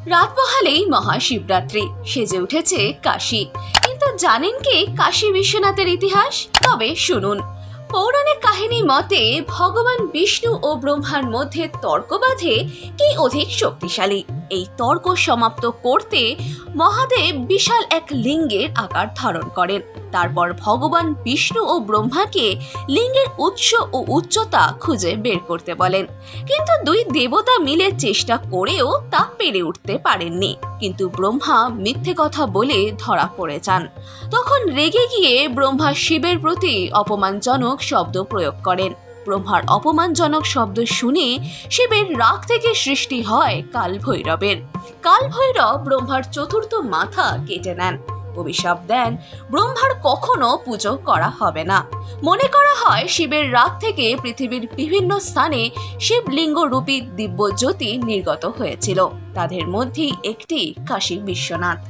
রাত পোহালেই মহাশিবরাত্রি, সেজে উঠেছে কাশী। কিন্তু জানেন কি কাশী বিশ্বনাথের ইতিহাস? তবে শুনুন। পৌরাণিক কাহিনী মতে ভগবান বিষ্ণু ও ব্রহ্মার মধ্যে তর্ক বাঁধে কে অধিক শক্তিশালী। এই তর্ক সমাপ্ত করতে মহাদেব বিশাল এক লিঙ্গের আকার ধারণ করেন। তারপর ভগবান বিষ্ণু ও ব্রহ্মাকে লিঙ্গের উৎস ও উচ্চতা খুঁজে বের করতে বলেন। কিন্তু দুই দেবতা মিলে চেষ্টা করেও তা পেরে উঠতে পারেননি। কিন্তু ব্রহ্মা মিথ্যে কথা বলে ধরা পড়ে যান। তখন রেগে গিয়ে ব্রহ্মা শিবের প্রতি অপমানজনক শব্দ প্রয়োগ করেন। ব্রহ্মার অপমানজনক শব্দ শুনে শিবের রাগ থেকে সৃষ্টি হয় কালভৈরবের। কালভৈরব ব্রহ্মার চতুর্থ মাথা কেটে নেন। অভিশাপ দেন ব্রহ্মার কখনো পুজো করা হবে না। মনে করা হয় শিবের রাগ থেকে পৃথিবীর বিভিন্ন স্থানে শিবলিঙ্গ রূপী দিব্য জ্যোতি নির্গত হয়েছিল। তাদের মধ্যেই একটি কাশী বিশ্বনাথ।